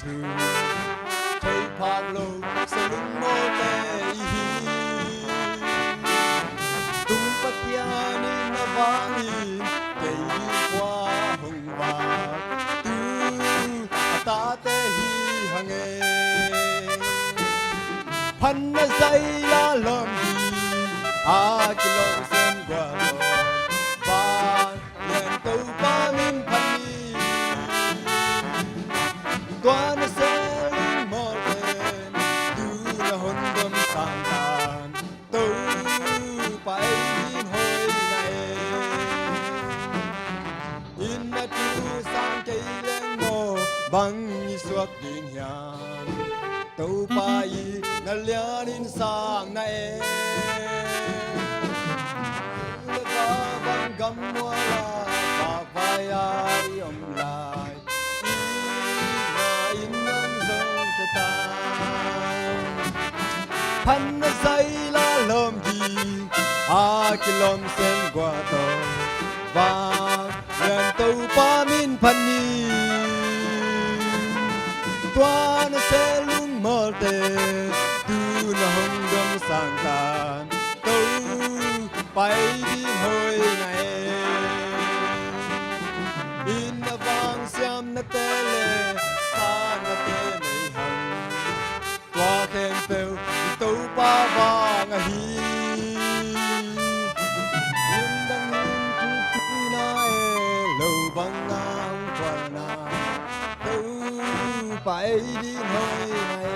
thu thôi phạt lâu sẽ lưng mô tê hi tung phát kia ni na vang hi cây qua hồng vàng tu ta tê hi hằng e pan na dây la lom hi a kilong sen qua và liền tàu ba min pan hi qua na sẽ linh mơ lên tu na hôn đâm sang tàn tàu phải in hồi này in na tu sang cây lên mồ bằng như suốt đình hiền tàu bay na lian in sang này ta bằng gầm mua la ta vai ai om lại in nâng dâng cho ta pan na say la lom gì cái lom sen qua tàu và lần tàu pa min pan ni tua na sẽ lung mơ tê tu na hồng đâm sang tàn tàu bay đi hơi này in na vang xiêm na tê lê sa na tê này hằng tua khen phèo tàu pa vang a hi in đăng in tu pi na e lâu băng ngang qua na tàu bay đi hơi này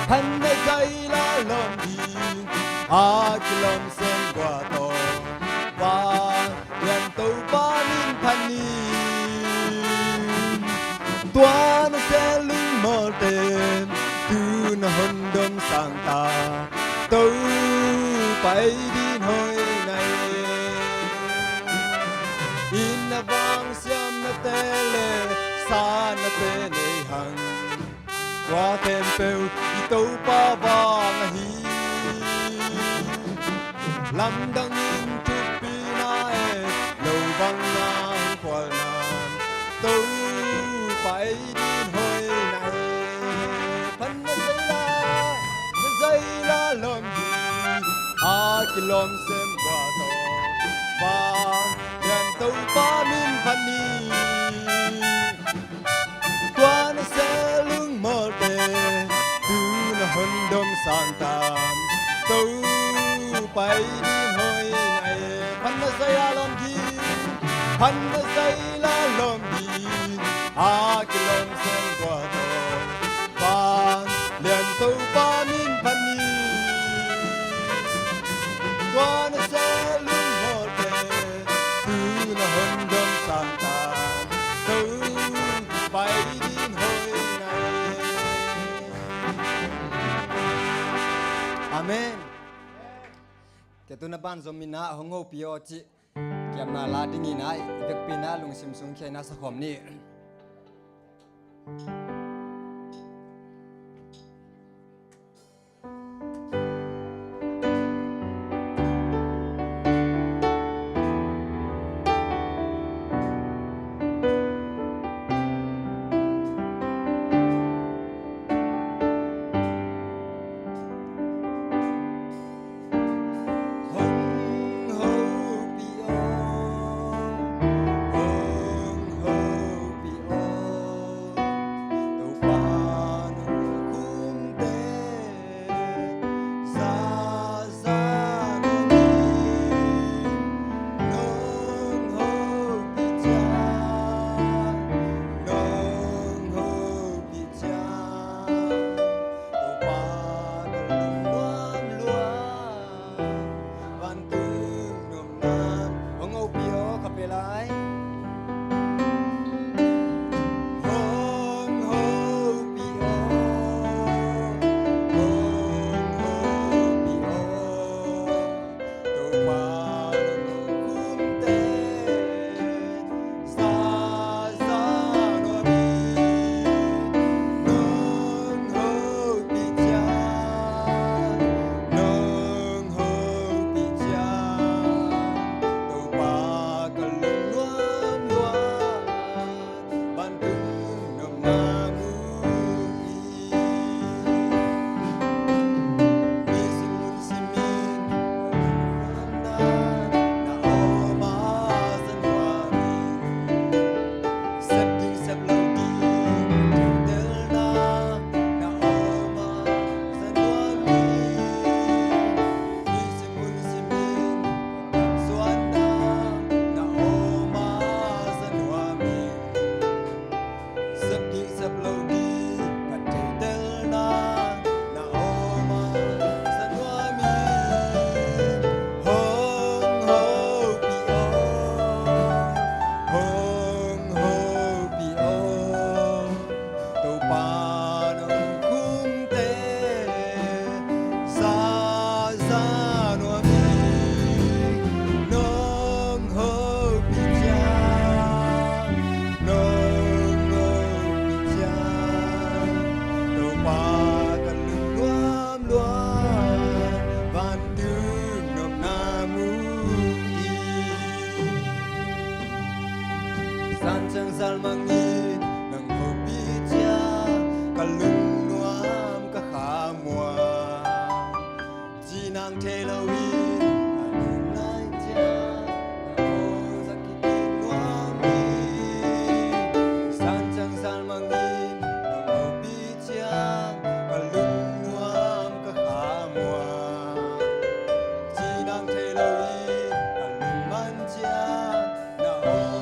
pan na dây la lom đi cái lom sen qua tàu và liền tàu ba min pan ni tua nó sẽ lưng mơ tên tu nó hân đâm sang ta tàu bay đi hơi này in na vang xiêm na tê lê sa na tê này hằng qua thêm phèo đi tàu ba vang hi lâm đăng in chụp pi na e lâu băng ngang qua nam tàu phải đi hơi này pan na dây la lom gì cái lom xem qua tàu và đèn tàu ba min pan ni qua nó sẽ lưng mơ tê tu nó hân đâm sang tam tàu bay đi hơi này pan na dây la lom gì pan na dây la lom gì cái lom xem qua tàu và liền tàu ba min pan ni qua nó sẽ lưng mơ tê tu nó hân đâm sang tam tàu bay đi hơi này amen cái tu na ban zomi na hong ho pio chi kiam na la dingi na vek pina lung sim sung khe na sa khom ni san chẳng zal mangin nang hobi cha kalung nuam ka khamwa chi nang the lowi kalung nai cha ho zakiti nuam mi san chẳng zal mangin nang hobi cha kalung nuam ka khamwa chi nang the lowi kalung man cha na ho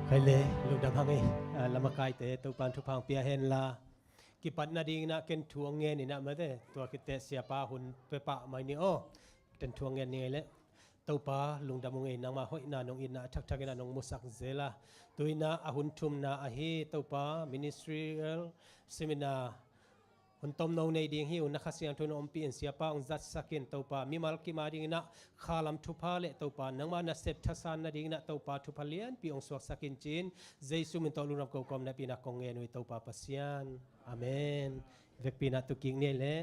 Khai lệ lục đam hang ấy lama kai te tu pan thu phang pia hen la ki pat na ding na ken thuang nge ni na ma de tua ki te sia pa hun pe pa mai ni o ten thuang nge ni le tu pa lung dam nge nang ma hoi na nong in na thak thak na nong musak zela tuina a hun thum na a hi tu pa ministerial seminar hun tom no nei ding hiu na khasiang thun om pi en sia pa ong zat sakin to pa mi mal ki ma ding na khalam thu pha le to pa nang ma na sep thasan na ding na to pa thu phalian pi ong swak sakin chin jesu min to lu ram ko kom na pi na kong nge noi to pa pasian amen vek pi na tu king ne le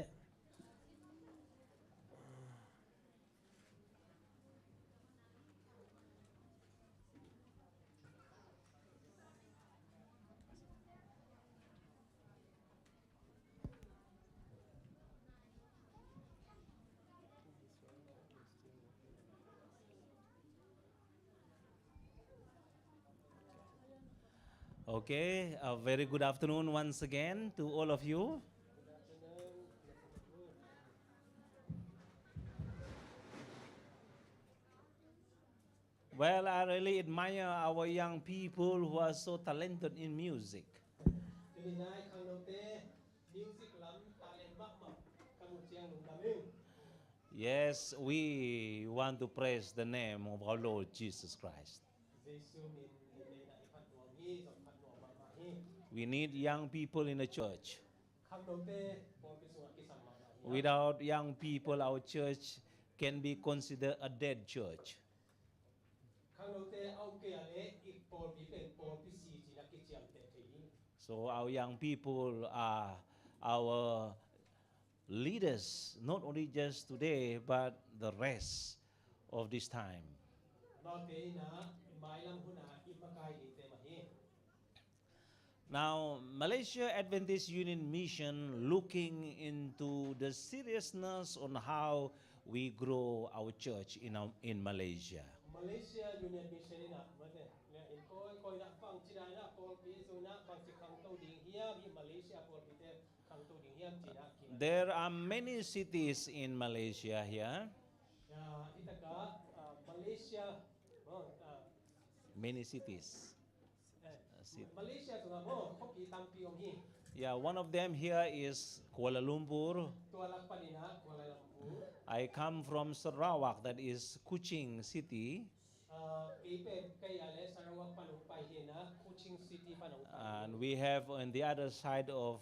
Okay, a very good afternoon once again to all of you. Well, I really admire our young people who are so talented in music. Yes, we want to praise the name of our Lord Jesus Christ. We need young people in the church ข้างโนเต้ปอลพิสุงกิสัมมานาฮิ Without young people, our church can be considered a dead church. ข้างโนเต้เอาเกียร์เละอีกปอลพิเป็นปอลพิสีจีนักกิจยามเตะที So our young people are our leaders, not only just today, but the rest of this time. นอกจากนี้นะหมายลำหุ่นอิมกายดีเตมาฮี Now, Malaysia Adventist Union Mission looking into the seriousness on how we grow our church in Malaysia. มาเลเซียยูเนียนมิชชันนี่นะมาเนี่ยเนี่ยอินคอยนะฟังจีนะปอลพิสุนะบางสิขังตัวดิ่งเฮียมีมาเลเซียปอลพิเตขังตัวดิ่งเฮียจีนะกิน There are many cities in Malaysia here, อิตากะมาเลเซีย many cities. มาเลเซียตัวนั้นเขาปีตามปีองฮี Yeah, one of them here is Kuala Lumpur. ตัวลักปนินะกัวลาลัมพู I come from Sarawak, that is Kuching city, ปีเป็นไกอะไรสารวัตรปนุไปเฮนะคูชิงซิตี้ปนุไป and we have on the other side of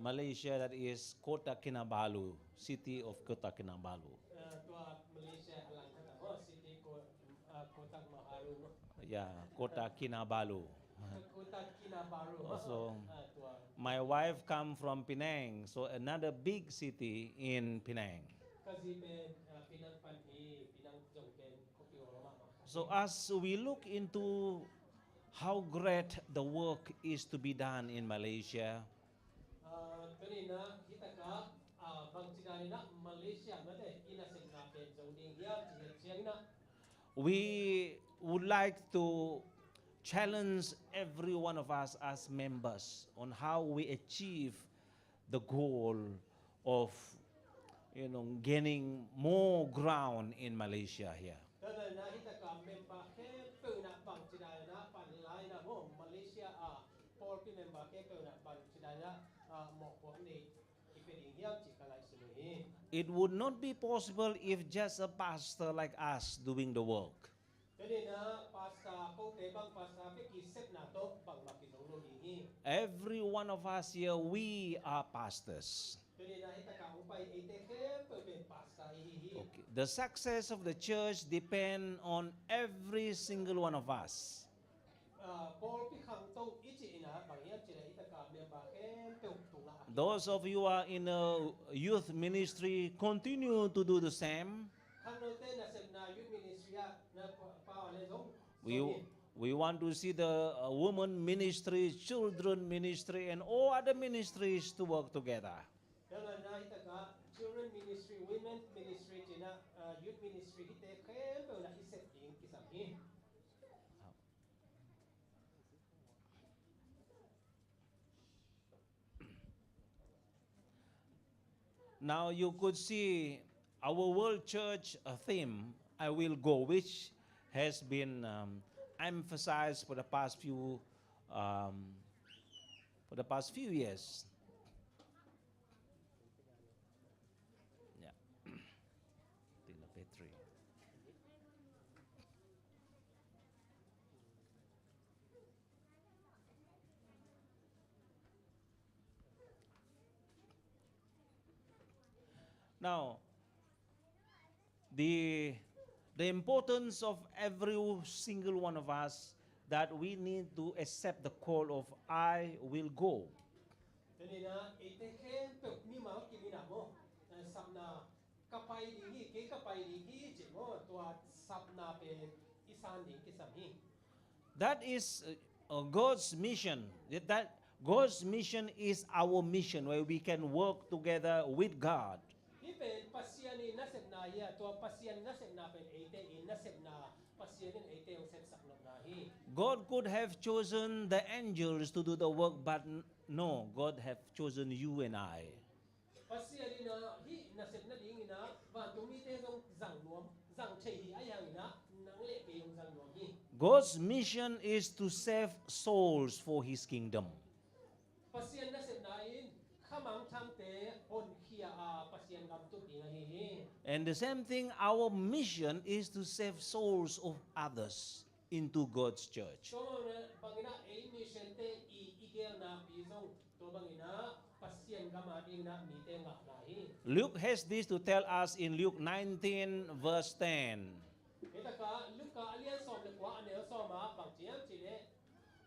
Malaysia, that is Kota Kinabalu, city of Kota Kinabalu. ตัวมาเลเซียอลังกันว่าซิตี้โคตักมาฮารุ Yeah, Kota Kinabalu. โคตักกินาบารุ Also, ตัว my wife come from Penang, so another big city in Penang. ก็ซีเป็นปีนังปันฮีปีนังจงเป็นคบิโอรมา So as we look into how great the work is to be done in Malaysia, ตัวนี้นะฮิตากะบางจีนานี่นะมาเลเซียมาแต่อินาเซนนาเป็นจงดิ่งเฮียจีเชียงนะ we would like to challenge every one of us as members on how we achieve the goal of gaining more ground in Malaysia here. ดังนั้นนะฮิตากะเมมเบอร์แค่เปิดนะบางจีนานะปันไลน์นะโมมาเลเซียพอลพี่เมมเบอร์แค่เปิดนะบางจีนานะหมอกพวกนี้ที่เป็นดิ่งเฮียจีกันไรสิเลย It would not be possible if just a pastor like us doing the work. ดังนั้นนะภาษาเขาเตะบางภาษาเป็นกิเซตนะโตบางมากิโลโลดิ่งฮี Every one of us here, we are pastors. ดังนั้นนะฮิตากะอุไปเอเตแค่เปิดเป็นภาษาฮี Okay. The success of the church depend on every single one of us. พอลพี่ขังโตอิจินะบางอย่างจีนะฮิตากะเมมเบอร์แค่เปิดตุลา Those of you who are in a youth ministry, continue to do the same. ข้างโน้นเต้นนะเซมนายุทธมินิสทรีนะป้าอะไรสง We want to see the women ministry, children ministry, and all other ministries to work together. ดังนั้นนะฮิตากะ children ministry women ministry จีนะyouth ministry ฮิตเตแค่เปิดนะอิเซตดิ่งกิสัมฮี Now you could see our World Church theme, I will go, which has been emphasized for the past few years. Yeah. Tingnan Petri. Now, the importance of every single one of us that we need to accept the call of I will go. ดังนั้นนะเอเตแค่เปิดมีมากินนะโมสับนากะไปดิ่งฮีเกกะไปดิ่งฮีจีโมตัวสับนาเป็นอิสานดิ่งกิสัมฮี That is God's mission. That God's mission is our mission where we can work together with God. นี่เป็นปัสยานีนักเสพนาเฮียตัวปัสยานีนักเสพนาเป็นเอเตอินนักเสพนาปัสยานีเอเตองเสพสักนกนาฮี God could have chosen the angels to do the work, but no, God have chosen you and I. ปัสยานีนะฮีนักเสพนาดิ่งนะว่าตรงนี้เตงจังรวมจังเชียไอ้ยังนะนังเละเปยงจังรวมฮี God's mission is to save souls for His kingdom. ปัสยานีนักเสพนาอินข้ามังทำเตะคนเขียปัสยานีกำตุกดิ่งฮี And the same thing, our mission is to save souls of others into God's church. ตัวนั้นบางนะเอมิเชนเตอีเกลนาปีซงตัวบางนะปัส Luke has this to tell us in Luke 19 verse 10.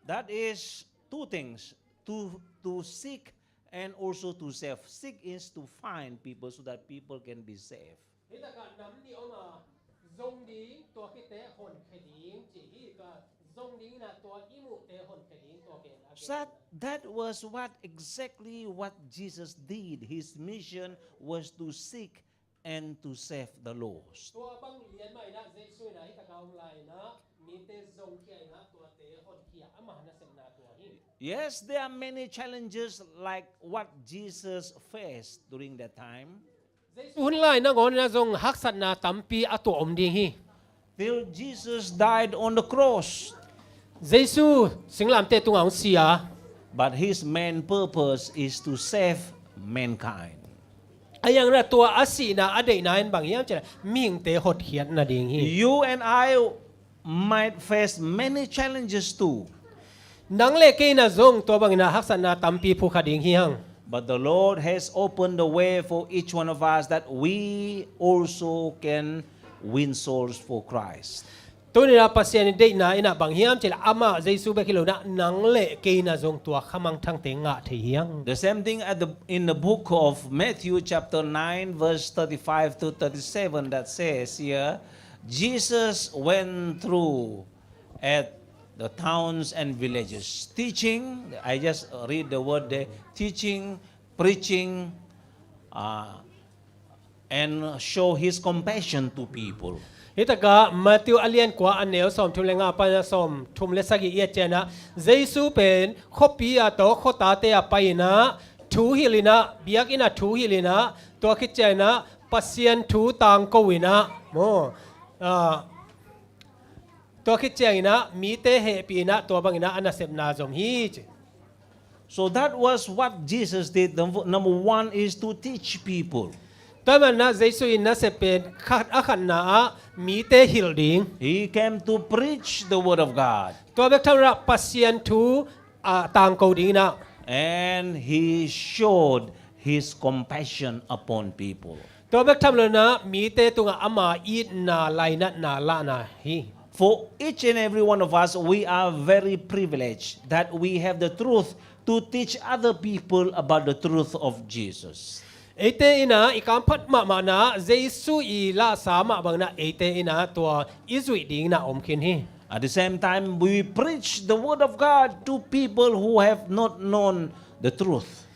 That is two things, to seek and also to save. Seek is to find people so that people can be saved. That was exactly what Jesus did. His mission was to seek and to save the lost. Yes, there are many challenges like what Jesus faced during that time. Till Jesus died on the cross. But his main purpose is to save mankind. You and I might face many challenges too. But the Lord has opened the way for each one of us that we also can win souls for Christ. The same thing in the book of Matthew chapter 9 verse 35 to 37 that says here, Jesus went through at the towns and villages, teaching, I just read the word there, teaching, preaching, and show his compassion to people. Matthew alien kwa anel som thum lenga pa som thum le sagi ye chena Jesu pen khopia to khota te apaina thu hilina biakina thu hilina to khichena pasien thu tang ko wina mo to khichena mi te he pina to bangina anasep na zom hi. So that was what Jesus did. The number one is to teach people. He came to preach the word of God. And he showed his compassion upon people. For each and every one of us, we are very privileged that we have the truth to teach other people about the truth of Jesus. At the same time, we preach the word of God to people who have not known the truth.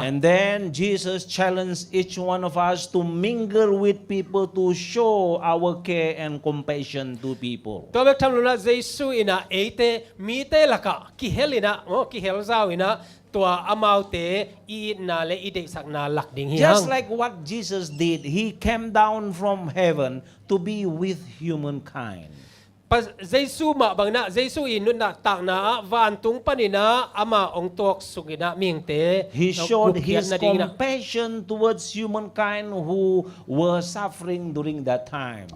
And then Jesus challenged each one of us to mingle with people, to show our care and compassion to people. Just like what Jesus did, he came down from heaven to be with humankind. He showed his compassion towards humankind who were suffering during that time.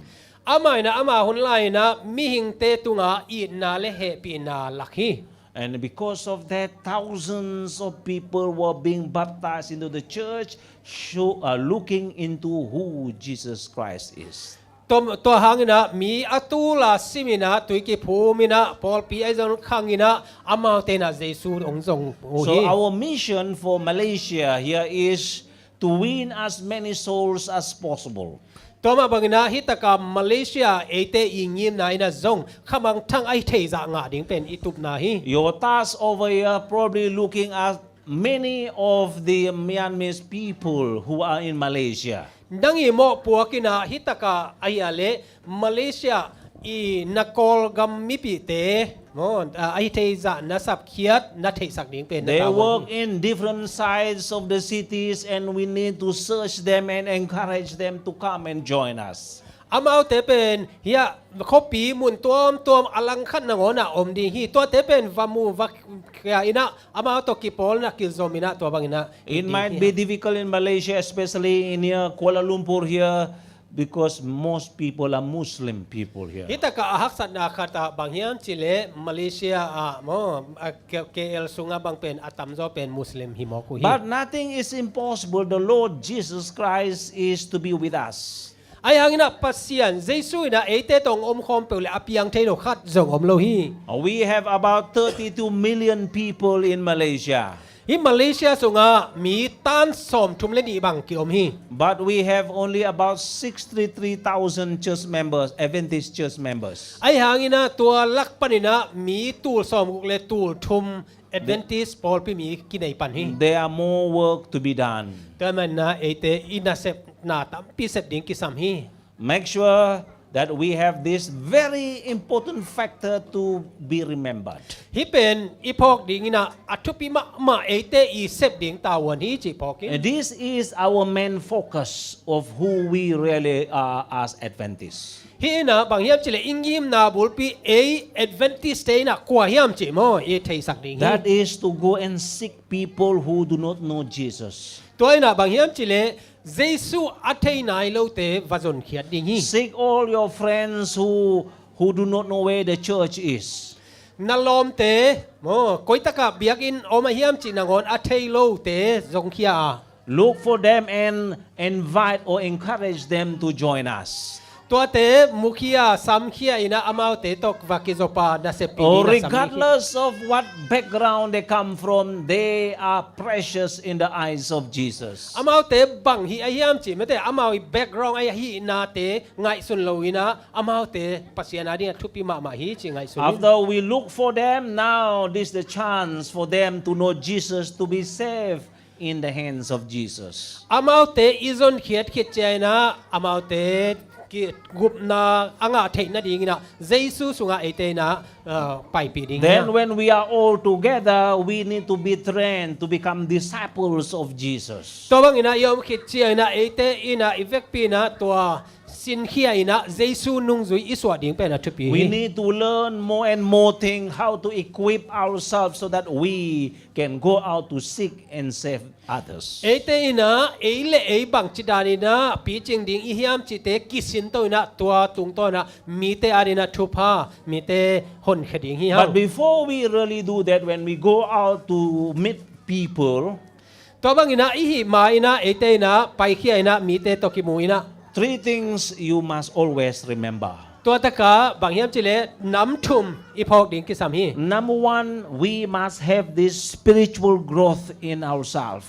And because of that, thousands of people were being baptized into the church, looking into who Jesus Christ is. So our mission for Malaysia here is to win as many souls as possible. Your task over here probably looking at many of the Myanmarese people who are in Malaysia. Malaysia they work in different sides of the cities, and we need to search them and encourage them to come and join us. It might be difficult in Malaysia, especially in here, Kuala Lumpur here. because most people are Muslim people here. Ita ka ahak sat na kata banghiam chile Malaysia mo KL sunga bang pen atam zo pen Muslim himo ku hi. But nothing is impossible. The Lord Jesus Christ is to be with us. Ay hangina pasian Jesu na ete tong khom pe le apiang the lo khat zong lo hi. We have about 32 million people in Malaysia. Hi Malaysia sunga mi tan som thum le ni bang ki hi. But we have only about 63,000 church members, Adventist church members. Ay hangina tua lak panina mi tul som le tul thum Adventist Paul pi mi kinai pan hi. There are more work to be done. Ta man na ete inasep na tam pi set ding ki sam hi. Make sure that we have this very important factor to be remembered. Hi pen ipok ding ina atupi ma ete I sep ding tawan hi chi pokin. And this is our main focus of who we really are as Adventists. Hi na banghiam chile ingim na bulpi a Adventist na kwa hiam chi mo e thei sak ding hi. That is to go and seek people who do not know Jesus. Toy na banghiam chile Jesu athei nai lo te vazon khiat ding hi. Seek all your friends who do not know where the church is. Nalom te mo koitaka biakin oma hiam chi nangon athei lo te zong khia. Look for them and invite or encourage them to join us. Tua te mukhia samkhia ina amau te tok vakizopa na sepi Or na regardless of what background they come from, they are precious in the eyes of Jesus. amau te bang hi ayam chi mete amau background ay hi na te ngai sun lo ina amau te pasiana dia thupi ma hi chi ngai sun. After we look for them, now this is the chance for them to know Jesus, to be saved in the hands of Jesus. Amau te izon khiat khit chaina amau te ki gup na anga thei na ding na Jesu sunga ete na pai pi ding. Then when we are all together, we need to be trained to become disciples of Jesus. To bang ina yom khit chaina ete ina effect pi na tua sin khia ina Jesu nung zui iswa ding pe na thupi. We need to learn more and more things how to equip ourselves so that we can go out to seek and save others. Ete ina eile e bang chidani na pi ching ding I hiam chi te kisin to ina tua tung to na mi te arina thupa mi te hon khading hi ha. But before we really do that, when we go out to meet people, To bang ina I hi ma ina ete ina pai khia ina mi te to ki mu ina. 3 things you must always remember. Tua taka bang hiam chile nam thum I phok ding ki sam hi. Number 1, we must have this spiritual growth in ourselves.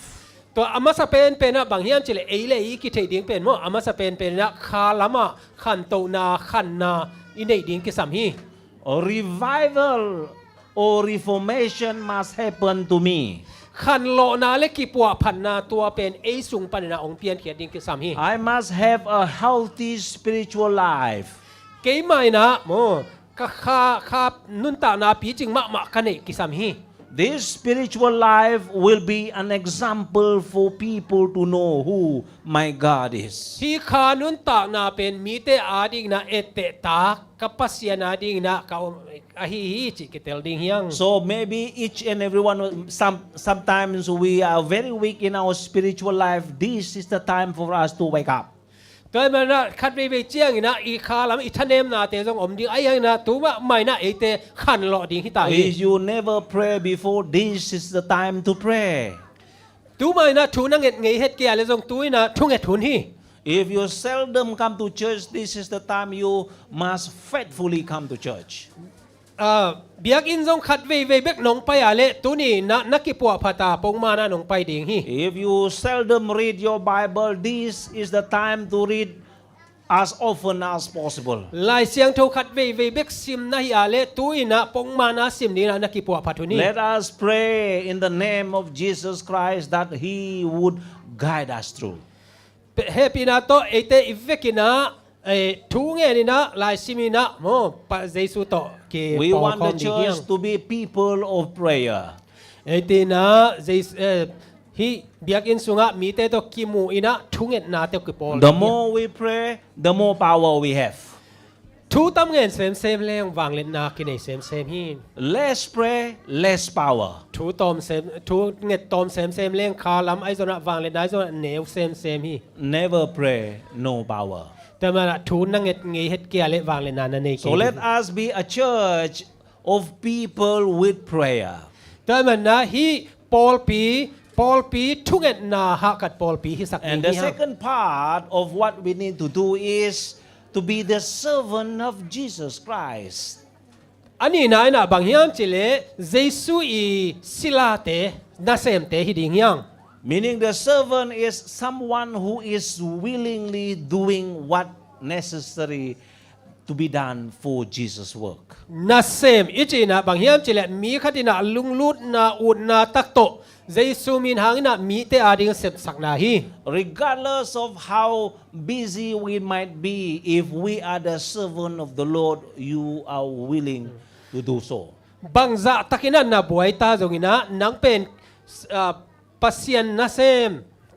To ama sa pen na bang hiam chile eile I ki thei ding pen mo ama sa pen na kha lama khan to na khan na inei ding ki sam hi. A revival or reformation must happen to me. ขันโลนาเล็กกี่ปัวพันนาตัวเป็นไอสุงปันนาองเพียนเขียนดิ้งกิสามฮี I must have a healthy spiritual life. เกยไม่นะโมก็ข้านุนตานาปีจึงมะกันเอกิสามฮี This spiritual life will be an example for people to know who my God is. ที่ขานุนตานาเป็นมีเตอาดิ้งนะเอเตตากับปัสยานาดิ้งนะเขาอาฮีจิกิเตลดิ้งยัง So maybe each and everyone, sometimes we are very weak in our spiritual life. This is the time for us to wake up. ตัวมันนะคัดไปเจียงนะอีขาลำอีทะเนมนาเตจงอมดิ้งไอ้ยังนะตัวว่าไม่นะเอเตขันโลดิ้งที่ตาย If you never pray before, this is the time to pray. ตัวไม่นะทุนังเอ็ดไงเฮ็ดเกียร์เลยจงตัวนะทุ่งเอ็ดทุนฮี If you seldom come to church, this is the time you must faithfully come to church. เบียกอินจงขัดเวเบกหนงไปอะไรตัวนี้นักกิปัวพัตาปงมานะหนงไปดิ่งฮี If you seldom read your Bible, this is the time to read as often as possible. ลายเสียงโทขัดเวเบกซิมนะฮิอะไรตัวนี้นะปงมานะซิมนี้นะนักกิปัวพัตุนี้ Let us pray in the name of Jesus Christ that He would guide us through. เฮปีนาโตเอเตอิเวกินะทุงเงินนะลายซิมินะโมปะเจสุโตเก We ปอ want คอ the มดิเฮียง church to be people of prayer. เอเตนะเจฮิเบียกอินสุงะมีเตโตกิมูอินะทุงเงินนาเตกิปอล The more we pray, the more power we have. ทุตำเงินเซมเลี้ยงวางเล่นนากินเซมฮี Less pray, less power. ทุตอมเซมทุเงินตอมเซมเลี้ยงคาลำไอโซนะวางเล่นไอโซนะเหนียวเซมฮี Never pray, no power. แต่มาทูนนั่งเฮ็ดไงเฮ็ดเกียร์เละวางเลยนานนั่นเอง So let us be a church of people with prayer. แต่มันนะฮีปอลปีทุกเอ็ดนาฮักกัดปอลปีที่สัก And the second part of what we need to do is to be the servant of Jesus Christ. อันนี้นายนะบางอย่างจิเลเยซูอีศิลาเตนาเซมเตฮิดิงยัง Meaning the servant is someone who is willingly doing what necessary to be done for Jesus' work. นาเซมอิจินะบางอย่างจิเลมีขัดินะลุงลุดนาอุดนาตักโตเยซูมินหางนะมีเตอาดิงเสพสักนาฮี Regardless of how busy we might be, if we are the servant of the Lord, you are willing to do so. บางจะตักินันนะบวยตาจงอินะนังเป็นปัสยานนาเซม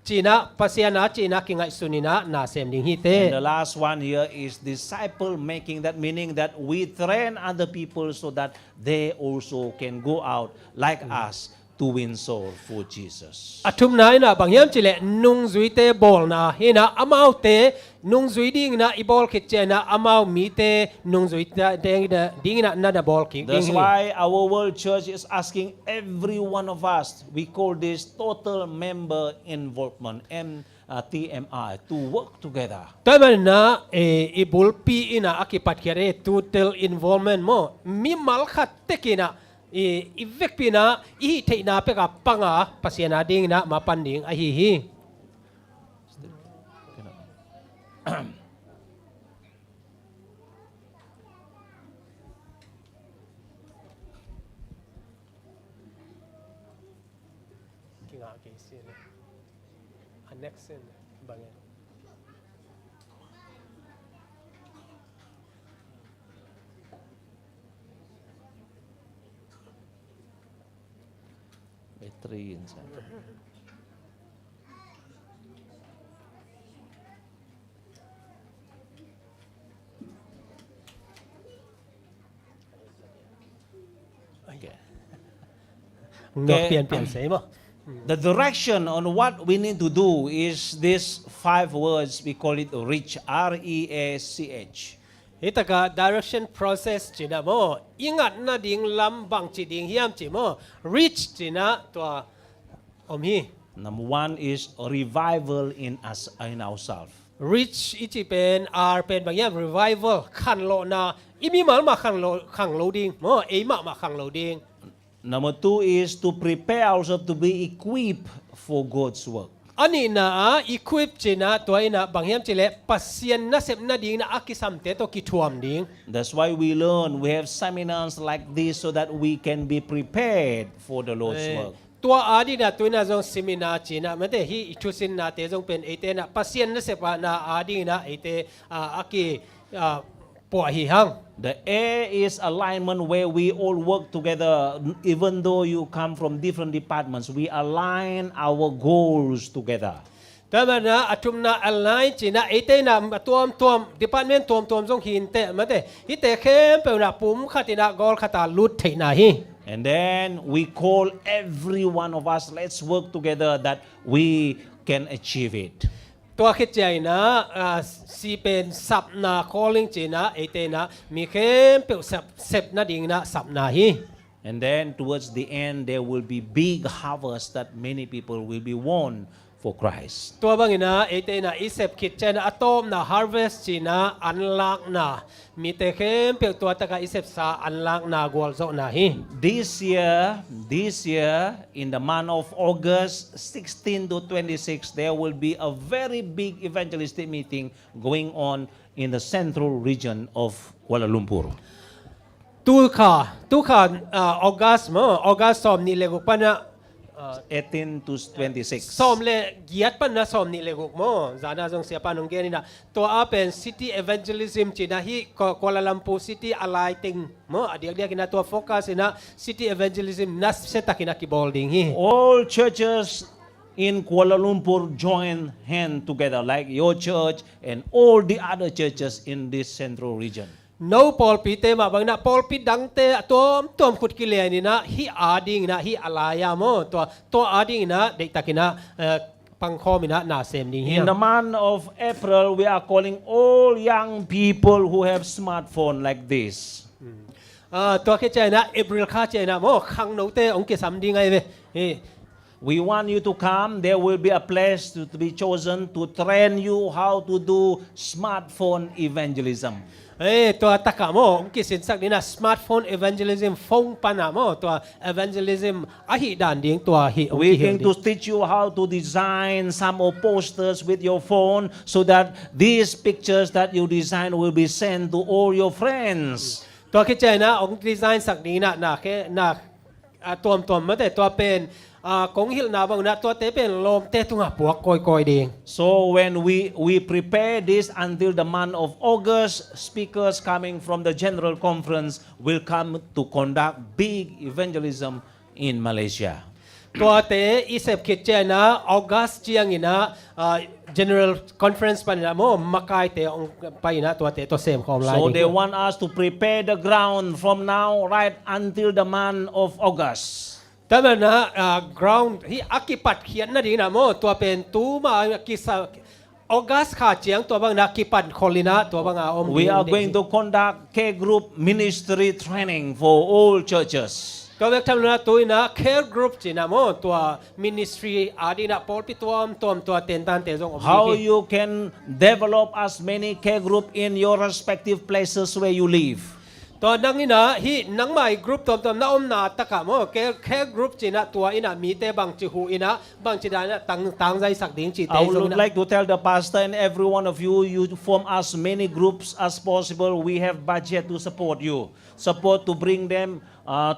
จีนะปัสยานาจีนะกิงไอสุนินะนาเซมดิงฮีเต And the last one here is disciple making, that meaning that we train other people so that they also can go out like us to win soul for Jesus. อทุมนายนะบางอย่างจิเลนุงจุยเตบอลนะเฮนะอามาวเตนุงจุยดิ่งนะอีบอลคิดเจนะอามาวมีเตนุงจุยเตดิ่งนะนั่นบอลคิด That's why our world church is asking every one of us, we call this total member involvement, TMI, to work together. แต่มันนะอีบุลปีนะอากิปัตเคียร์ total involvement โมมีมัลขัดเตกินะอีเวกปีนะอีเทนาเปกับปังอาปัสยานาดิ่งนะมาปันดิ่งอหิฮีกิงอาเกซีนะอันเน็กซ์นะบางอย่าง Three inside. Okay. งอกเปลี่ยนเสียมั้ง The direction on what we need to do is these 5 words. We call it reach, REACH. ฮิตกา direction process จีน่ะโมอิงัดน่าดิ่งลำบังจีดิ่งเฮียมจีโม reach จีน่ะตัวอมฮี Number 1 is revival in us, in ourselves. reach อีจีเป็น R เป็นบางอย่าง revival ขันโลนาอีมีมาขังโลดิ่งโมเอมาขังโลดิ่ง Number 2 is to prepare ourselves to be equipped for God's work. อันนี้นะ equip จีน่ะตัวนี้นะบางอย่างจีเล่ปัสยานน่าเสพน่าดิ่งนะอากิสัมเตตัวกิทวมดิ่ง That's why we learn. We have seminars like this so that we can be prepared for the Lord's work. ตัวอาดีนะตัวน่ะจงซิมินาจีน่ะมันเตฮีอิทุสินนะเตจงเป็นเอเตนะปัสยานน่าเสพนะอาดีนะเอเตอากิปวหิหัง The A is alignment where we all work together. Even though you come from different departments, we align our goals together. แต่มันนะอัตุมนะอไลน์จีน่ะเอเตนะตัวdepartment ตัวจงหินเตมันเตฮิเตเข้มเปนะปุ่มขัตินะกอลขัตาลุดเทนะฮี And then we call every one of us, let's work together that we can achieve it. ตัวคิดใจนะซีเป็นสับนา calling จีนะเอเตนะมีเข้มเปเสพนะดิ่งนะสับนาฮี And then towards the end, there will be big harvest that many people will be won for Christ. ตัวบางนะเอเตนะอีเสพคิดใจนะอะตอมนะ harvest จีนะอันลักนะมีแต่เข้มเปตัวตะกะอีเสพสาอันลักนะกวลโซนะฮี This year, in the month of August 16 to 26, there will be a very big evangelistic meeting going on in the central region of Kuala Lumpur. ตู้ขาออกัสมั้งออกัสสอมนี่เลยกุปนะ 18 to 26. สอมเลยเกียรติปนะสอมนี่เลยกุมั้งจานาจงเสียปานงเกนี่นะตัวอาเป็น city evangelism จีน่ะฮีกัวลาลัมพูร์ city aligning มั้งเดี๋ยวกินนะตัวโฟกัสนะ city evangelism นัสเซตักินะกิบอลดิ้งฮี All churches in Kuala Lumpur join hand together, like your church and all the other churches in this central region. no ปอลปีเตมาบางนะปอลปีดังเตตัวขุดกิเลนี่นะฮีอาดิ้งนะฮีอลายามตัวอาดิ้งนะเด็กตะกินะ ปังคอมินะนาเซมดิงเฮีย In the month of April, we are calling all young people who have smartphone like this. ตัวแค่ใจนะเอเบริลค่าใจนะโมขังโนเตองเกสัมดิงไงเว้ย We want you to come. There will be a place to be chosen to train you how to do smartphone evangelism. ตัวตะกะโมองกิสินสักนี่นะสมาร์ทโฟน evangelism ฟงปานะโมตัว evangelism อหิด่านดิ่งตัวหิอง We're กิเฮ going to teach you how to design some of posters with your phone so that these pictures that you design will be sent to all your friends. ตัวคิดใจนะองดีไซน์สักนี้นะแค่ตัวมาแต่ตัวเป็นกงหิลนาบางนะตัวเตเป็นลมเตตุงปวกกอยดิ่ง So when we prepare this until the month of August, speakers coming from the general conference will come to conduct big evangelism in Malaysia. ตัวเตอีเซปคิดใจนะออกัสเจียงนะ general conference ปันนะโมมาไกเตองไปนะตัวเตตัวเซมของไลน์ So they want us to prepare the ground from now right until the month of August. แต่เมื่อนะ ground ที่อากิปัดเขียนนะดีนะโมตัวเป็นตูมากิสออกัสขาเจียงตัวบางนะกิปัดคอลินะตัวบางอม We are going to conduct K group ministry training for all churches. ตัวเวกทำนะตัวนะ care group จีนะโมตัว ministry อาดีนะปอลปิตัวเต็นตันเตจง How you can develop as many K group in your respective places where you live. ตัวนังนี่นะฮีนังใหม่กรุ๊ปตัวน้าอมนาตะกะโมแค่กรุ๊ปจีนะตัวอินะมีเตบังจิหูอินะบังจิดานะตังใจสักดิ่งจีเต I would like to tell the pastor and every one of you, you form as many groups as possible. We have budget to support you. Support to bring them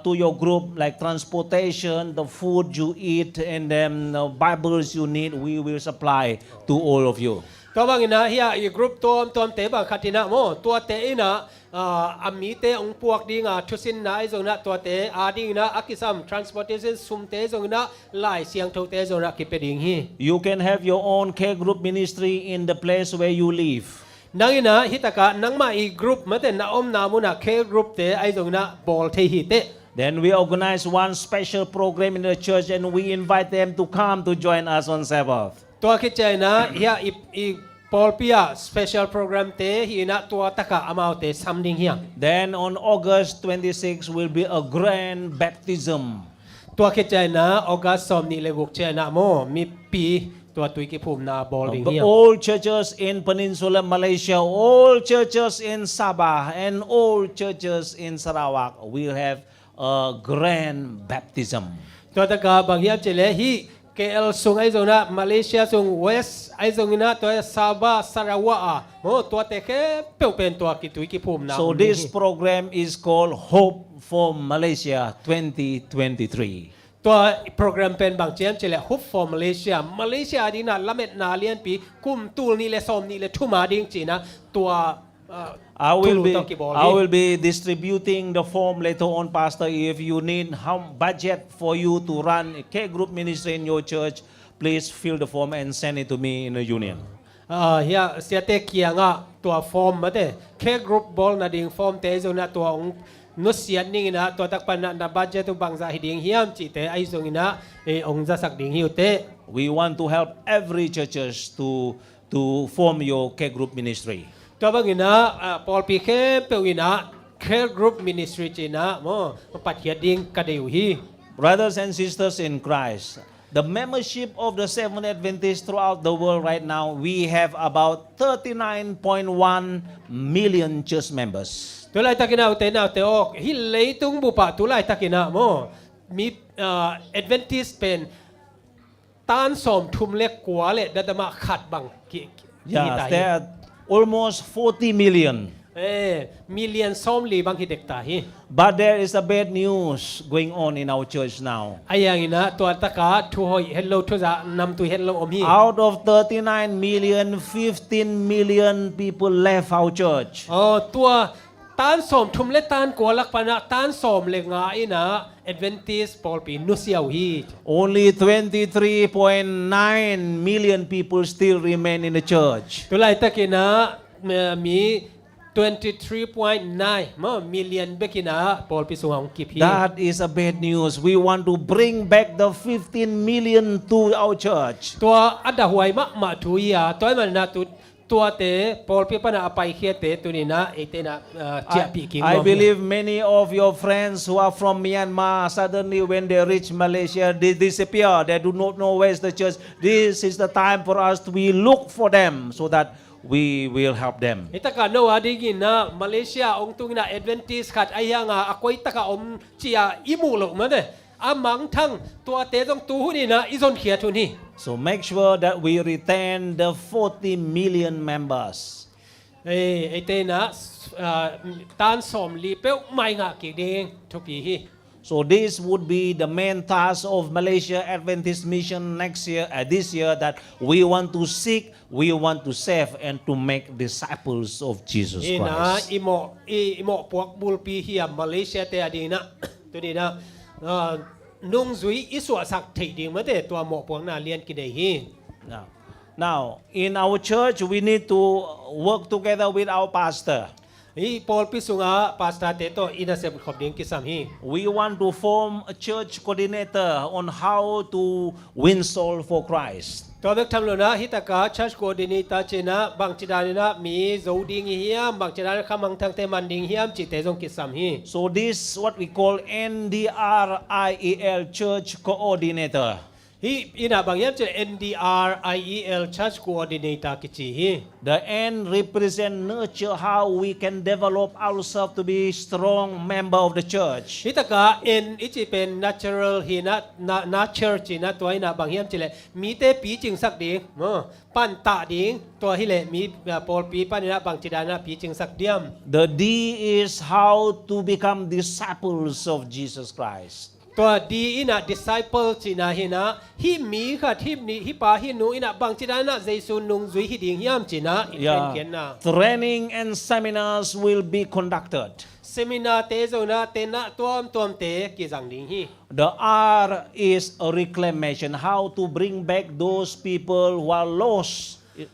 to your group like transportation, the food you eat, and then Bibles you need. We will supply to all of you. ตัวบางนะเฮียอีกรุ๊ปตัวเตบังคตินะโมตัวเตอินะมีเตองพวกดิ่งทุสินนะไอจงนะตัวเตอาดิ่งนะอากิซัม transportation ซุมเตจงนะไล่เสียงทุเตจงนะกิเปดิ่งฮี You can have your own K group ministry in the place where you live. นังนะฮิตะกะนังมาอีกรุ๊ปมาแต่นาอมนามุนะแค่กรุ๊ปเตไอจงนะบอลเทฮิเต Then we organize one special program in the church and we invite them to come to join us on Sabbath. ตัวคิดใจนะเฮียอีปอลปิอาspecial program เตฮีนะตัวตะกะอามาเตซัมดิงเฮีย Then on August 26 will be a grand baptism. ตัวคิดใจนะออกัสสอมนี่เลวุกเจนะโมมีปีตัวตุยกิภูมินาบอลดิงเฮีย All churches in Peninsular Malaysia, all churches in Sabah, and all churches in Sarawak will have a grand baptism. ตัวตะกะบางเฮียเจเลฮีKL ส่งไอจงนะมาเลเซียส่งเวสไอจงนะตัวซาบะสาราวะโมตัวเตแค่เป็นตัวกิตุยกิภูมินา So this program is called Hope for Malaysia 2023. ตัวโปรแกรมเป็นบางเจมเจเลฮุบฟอร์มาเลเซียดีนะละเม็ดนาเลียนปีกุมตูนี่เลซอมนี่เลทุมาดิงจีนะตัว I will be distributing the form later on, Pastor. If you need how budget for you to run a K group ministry in your church, please fill the form and send it to me in the union. เฮียเสียเตเกียงตัวฟอร์มมาเต้แค่กรุ๊ปบอลนะดิ่งฟอร์มเตจงนะตัวนุเสียนนี่นะตัวตักปันนะบัดเจตุบังซาหิดิ่งเฮียมจีเตไอจงนะองจะสักดิ่งหิวเต We want to help every churches to form your K group ministry. ตัวบางนะปอลปีแค่เปวินะแค่กรุ๊ปมินิสทรีจีนะโมปัดเฮียดิ่งกระเดียวฮี Brothers and sisters in Christ, the membership of the Seventh Adventists throughout the world right now, we have about 39.1 million church members. ตัวไรตะกินเอาเตนเอาเตออกฮิเลยตุงบุปะตัวไรตะกินโมมีAdventist เป็นตานสมทุมเล็กกว่าเลยดัตมาขัดบังกิ Yes, there are almost 40 million. มิลเลียนส้มลีบางฮิเด็กตาฮี But there is a bad news going on in our church now. ไอ้ยังงี้นะตัวตะกาทุยเฮลโลทุจะนำตัวเฮลโลอมฮี Out of 39 million, 15 million people left our church. ตัวตานสมทุมเล็กตานกัวลักปนะตานสมเล็กงาอินะ Adventist ปอลปีนุเซียวฮี Only 23.9 million people still remain in the church. ตัวไรตะกินะมี 23.9 million bekina Paul pisung kip hi That is a bad news. We want to bring back the 15 million to our church. ตัวอันดาหวยมะถุยอ่ะตัวมันนะตัวเตปอลพี่ปนะไปเคียเตตัวนี้นะเอเตนะเจียปีกิง I believe many of your friends who are from Myanmar suddenly when they reach Malaysia they disappear. They do not know where is the church. This is the time for us to we look for them so that we will help them. อิตากาโนวาดีกินนะมาเลเซียองตุงนะแอดเวนทิสขัดไอ้ยังอ่ะอคอยตากาอมเจียอิมูหลกมาเด้อามังทั้งตัวเตตรงตู้นี่นะอิซอนเขียทุนี่ So make sure that we retain the 40 million members. ไอเตนะตานสมลีเป้วไม่งะกี่เด้งทุกปีฮี So this would be the main task of Malaysia Adventist Mission next year, this year, that we want to seek, we want to save, and to make disciples of Jesus นี่นะ Christ. อิโมพวกบุลปีเฮียมาเลเซียเตอดีนะตัวนี้นะนุ่งซุยอิสวสักถิดีเมื่อแต่ตัวหมอพวกน่าเรียนกินได้ฮี Now, in our church, we need to work together with our pastor. อีปอลพิสุงะปาสตาเตโตอินาเซบขอบดิ้งกิสามฮี We want to form a church coordinator on how to win soul for Christ. ตัวเบิกทำเลยนะฮิตากาชัชโกดินิตาเจนะบางจิดานี่นะมีโจดิงเฮียมบางจิดานี่ขมังทางเตมันดิงเฮียมจิตเตจงกิสามฮี So this what we call NDRIEL Church Coordinator. ฮีอินะบางเฮียมจะ NDRIEL Church Coordinator กิจิฮี The N represent nurture how we can develop ourselves to be strong member of the church. ฮิตากา N อิจิเป็น natural ฮีนะnature จีนะตัวอินะบางเฮียมจิเลมีเตปีจึงสักดิงปั้นตาดิงตัวฮิเลมีปอลปีปั้นนี่นะบางจิดานะปีจึงสักเดียม The D is how to become disciples of Jesus Christ. ตัวดีอินะ disciple จีนะฮินะฮิมีค่ะฮิมีฮิปาฮินูอินะบางจิดานะเจสุนุงจุยฮิดิงยามจีนะอินเขียนนะ Training and seminars will be conducted. เซมินาเตโซนะเตนะตัวมเตกิจังดิงฮิ The R is a reclamation, how to bring back those people who are lost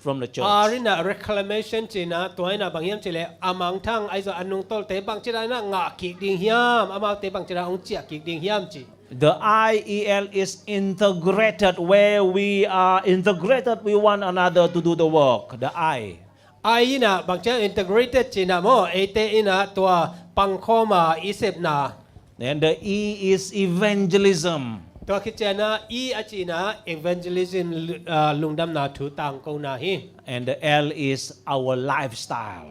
from the church. อารินะ reclamation จีนะตัวอินะบางเฮียมจีเลอามังทั้งไอโซอันนุงตอลเตบางจิดานะงะกิดิงยามอามาเตบางจิดาองเจียกิดิงยามจี The IEL is integrated where we are integrated with one another to do the work. The I. ไอนะบางเจ้า integrated จีนะโมเอเตอินะตัวปังโคมาอิเซบนา And the E is evangelism. ตัวคิดเจนะอีอาจีนะ evangelism ลุงดำนาถูต่างกูนาฮี And the L is our lifestyle.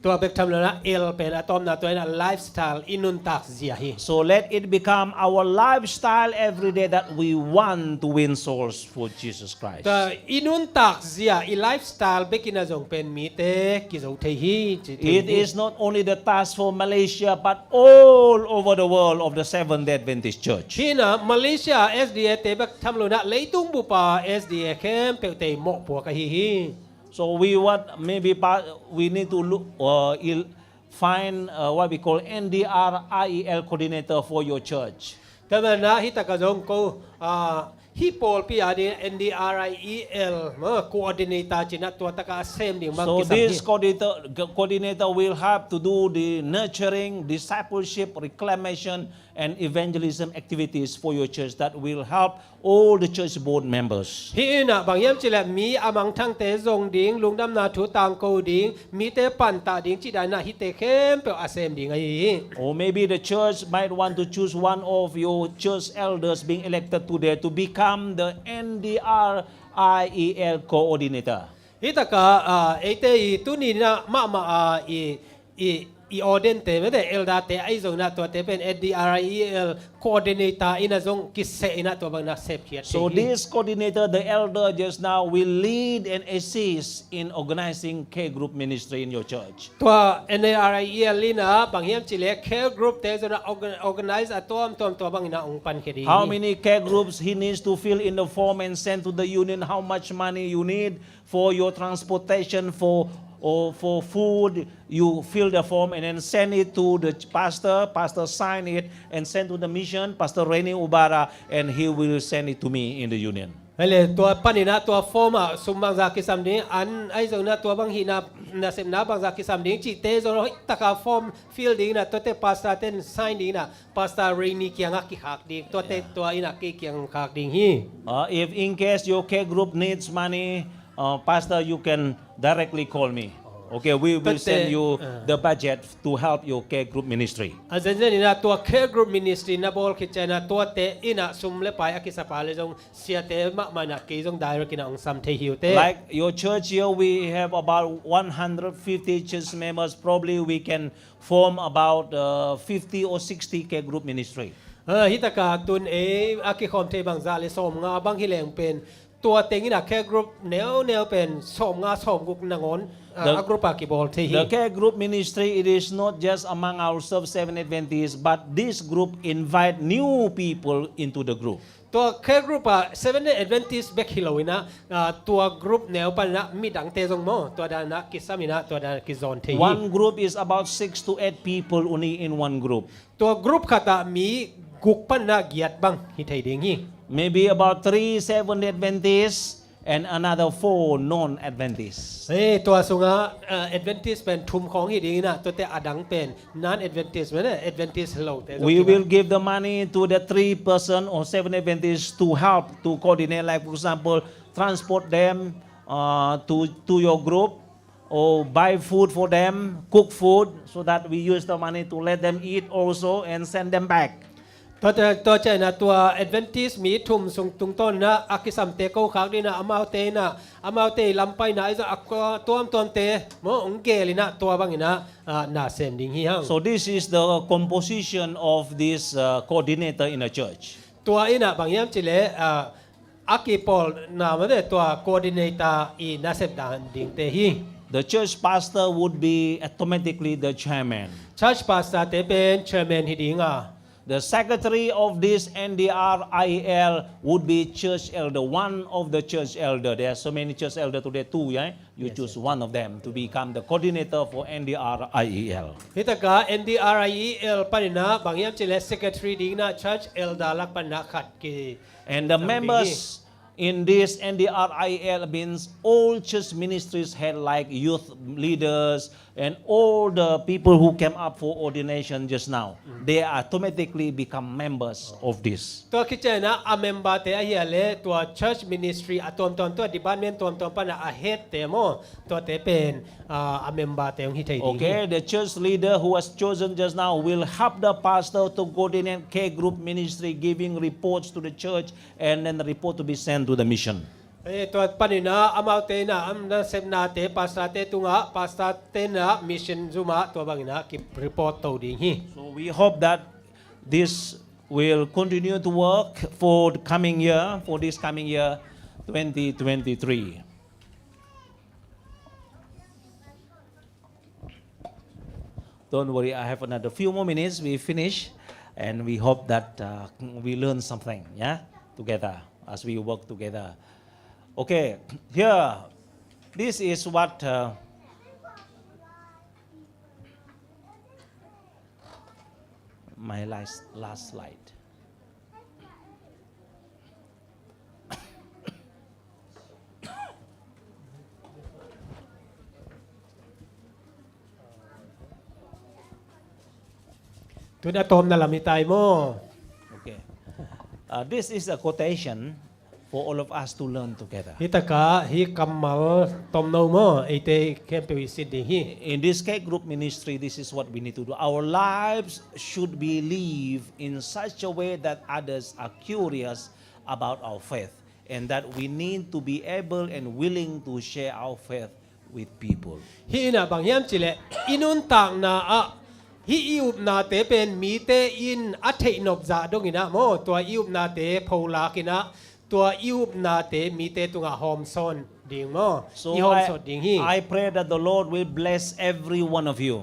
ตัวเบกทำเลยนะ L เป็นอะตอมนาตัวนั้น lifestyle อินุนตักเสียฮี So let it become our lifestyle every day that we want to win souls for Jesus Christ. แต่อินุนตักเสียอี lifestyle เบกินาจงเป็นมีเตกิจอุทัยฮี It is not only the task for Malaysia but all over the world of the Seventh-day Adventist Church. ที่นะมาเลเซีย SDA เตเบกทำเลยนะเลยตุ้งบุปผา SDA เข้มเปลเตหมกปัวกะฮีฮี So we want maybe we need to look find what we call NDRIEL coordinator for your church. แต่มันนะฮิตากะจงกูฮิปอลปีอาดี NDRIEL มาโคออร์ดิเนเตอร์จีนะตัวตะกะเซมดิ่งมัง So กิสัง this ฮี coordinator will have to do the nurturing, discipleship, reclamation, and evangelism activities for your church that will help all the church board members. ที่น่ะบางเยี่ยมจิแลมีอามังทั้งเตจงดิ่งลุงดำนาถูต่างกูดิ่งมีเตปันตาดิ่งจีได้น่ะฮิเตเข้มเปลอาเซมดิ่งไอ้ Or maybe the church might want to choose one of your church elders being elected today to become the NDRIEL coordinator. ฮิตากะเอเตอีตุนีนะมาอีออเดนเตไม่ได้เอลดาเตไอซงนะตัวเตเป็น NDRIEL coordinator อินะซงกิเซอินะตัวบางนักเซฟเขียน So this coordinator, the elder just now will lead and assist in organizing K group ministry in your church. ตัว NDRIEL ลีนะบางเยี่ยมจิเลเคกรุ๊ปเตจะนะ organize อะตัวบางนะองค์ปันเคดี How many K groups he needs to fill in the form and send to the union? How much money you need for your transportation or for food? You fill the form and then send it to the pastor. Pastor sign it and send to the mission. Pastor Reni Ubara, and he will send it to me in the union. Hele tua panina tua forma sumbang za kisam ding an ai zo na tua bang hina na sem na bang za kisam ding chi te zo taka form field ding na to te pasta ten sign ding na pasta rainy kyang ki hak ding to te tua ina ki kyang hak ding hi If in case your K group needs money, Pastor, you can directly call me. Okay, we will send you the budget to help your K group ministry. azen zen ina tua care group ministry na bol ki chana tua te ina sum le pai akisa pa le jong sia te ma mana ki jong direct ina ong sam the hiu te Like your church here, we have about 150 church members. Probably we can form about 50 or 60 K group ministry. hitaka tun aki khom the bang za le som nga bang hi leng pen tua teng ina care group neo pen som nga som guk nangon agrupa ki bol the hi The K group ministry, it is not just among ourselves, Seventh Adventists, but this group invite new people into the group. ตัว care group 7 Adventist back Halloween ตัว group แนวปนะมีดังเตจงโมตัวดานะกิสามินะตัวดากิซอนเทฮี One group is about 6 to 8 people only in one group. ตัว group ขตามีกุกปนะเกียรติบังฮิไทยเดงฮี Maybe about 3 Seventh Adventists and another 4 non-Adventists. ตัวสุงา Adventist เป็นทุมของฮิดีนะตัวแต่อดังเป็น non Adventist เหมือน Adventist Hello We will give the money to the 3 person or 7 Adventists to help to coordinate, like for example, transport them to your group or buy food for them, cook food so that we use the money to let them eat also and send them back. ตัวใจนะตัว Adventist มีทุมสุงตุงต้นนะอากิสัมเตโกขากดีนะอามาเตนะอามาเตลำไปนะไอ้จะอักตัวเตมองเกลินะตัวบางนะน่าเซมดิงฮีฮัง So this is the composition of this coordinator in a church. ตัวอินะบางยามจิเลอากิปอลนามาเดตัว coordinator อีน่าเซมดังดิงเตฮี The church pastor would be automatically the chairman. Church pastor เตเป็น chairman ฮิดิงThe secretary of this NDRIEL would be church elder, one of the church elder. There are so many church elder today too, yeah? You choose one of them to become the coordinator for NDRIEL. ฮิตกา NDRIEL ปนินะบางยามจิเล secretary ดิงนะ church elder ลักปนะขัดกี And the members in this NDRIEL means all church ministries had like youth leaders and all the people who came up for ordination just now. They automatically become members of this. ตัวคิดเจนะอเมมบาเตอเฮียเลตัว church ministry อะตัว department ตัวปนะอะเฮดเตโมตัวเตเป็นอเมมบาเตของฮิไทยดี Okay, the church leader who was chosen just now will help the pastor to coordinate K group ministry, giving reports to the church and then the report to be sent to the mission. ตัวปนินะอามาเตนะอัมนาเซมนาเตปัสตาเตตุงะปัสตาเตนะมิชชันซุมะตัวบางนะกิรีพอร์ตตัวดีฮี So we hope that this will continue to work for the coming year, for this coming year 2023. Don't worry, I have another few more minutes. We finish, and we hope that we learn something, yeah, together as we work together. Okay, here, this is what my last slide.ตัวนั้นตอมนั่นละมีตายโม Okay, this is a quotation for all of us to learn together. ฮิตกะฮิกัมมัลตอมโนโมไอเตเคมเปวิสิดีฮี In this K group ministry, this is what we need to do. Our lives should be lived in such a way that others are curious about our faith, and that we need to be able and willing to share our faith with people. ฮีน่ะบางยามจิเลอินุนต่างนาอะฮีอิอุบนาเตเป็นมีเตอินอัตเทนอบซาดงอินะโมตัวอิอุบนาเตโพลากินะตัวอิอุบนาเตมีเตตุงะฮอมซอนดิงโม So อีฮอมซอนดิงฮี I pray that the Lord will bless every one of you.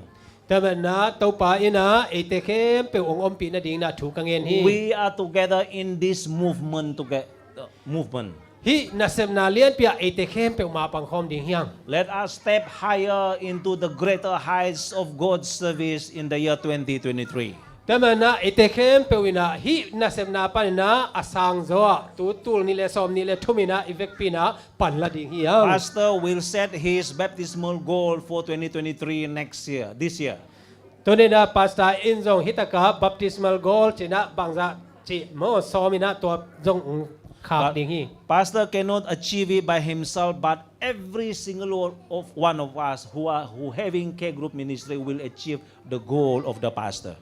แต่มันนะตัวปาอินะไอเตเคมเปองอมปีนะดิงนะถูกกังเงินฮี We are together in this movement movement. ฮีนัสเซมนาเลียนเปียไอเตเคมเปมาปังคอมดิงฮียง Let us step higher into the greater heights of God's service in the year 2023. แต่มันนะไอเตเข้มเปวินะฮินะเซมนาปานะอาสังโซะตูลนี่เลซอมนี่เลทุมินะอีเวกปีนะปันละดิ่งเฮียง Pastor will set his baptismal goal for 2023 next year, this year. ตัวนี้นะปาสตาอินซงฮิตากาบัพติสมัลโกลจินะบางจะจิโมซอมินะตัวจงขาบ But ดิ่งฮี Pastor cannot achieve it by himself, but every single one of us who having K group ministry will achieve the goal of the pastor.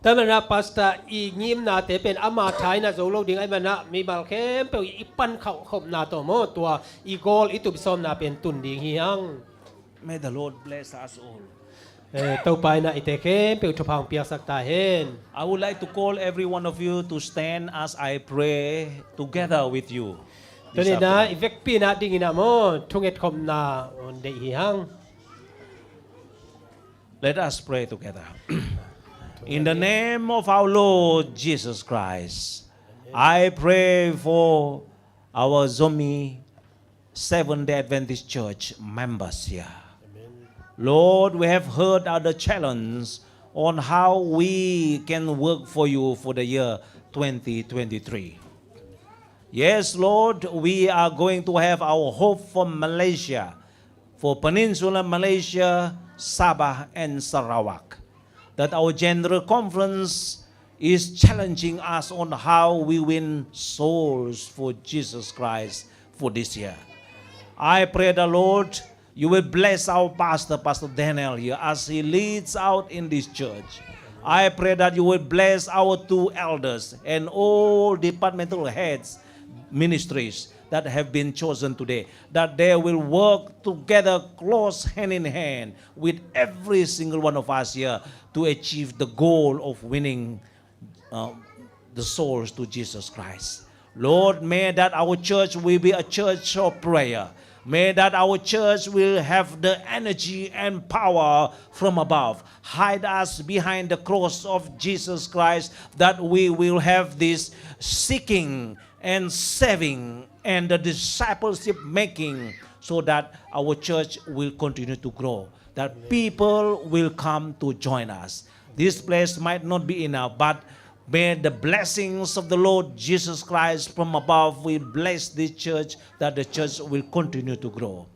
แต่มันนะปาสตาอียิมนาเตเป็นอามาไทยนะโจโลดิ่งไอ้มันนะมีบัลเข้มเปอีปันเขาขบนาตัวโมตัวอีโกลอีตุบซอมนาเป็นตุนดิ่งฮียัง May the Lord bless us all. ตัวไปนะอิเตเข้มเปทุพังเปียกสักตาเห็น I would like to call every one of you to stand as I pray together with you. ตัว this นี้นะ afternoon. อีเวกปีนะดิ่งนะโมทุงเอ็ดคมนาเดีฮียัง Let us pray together. In the name of our Lord Jesus Christ, I pray for our Zomi Seventh-day Adventist Church members here. Lord, we have heard other challenge on how we can work for you for the year 2023. Yes, Lord, we are going to have our hope for Malaysia, for Peninsula Malaysia, Sabah and Sarawak. That our General Conference is challenging us on how we win souls for Jesus Christ for this year. I pray the Lord, you will bless our pastor, Pastor Daniel here, as he leads out in this church. I pray that you will bless our two elders and all departmental heads, ministries that have been chosen today, that they will work together close hand in hand with every single one of us here to achieve the goal of winning the souls to Jesus Christ. Lord, may that our church will be a church of prayer. May that our church will have the energy and power from above. Hide us behind the cross of Jesus Christ, that we will have this seeking and saving and the discipleship making, so that our church will continue to grow, that people will come to join us. This place might not be enough, but may the blessings of the Lord Jesus Christ from above will bless this church, that the church will continue to grow.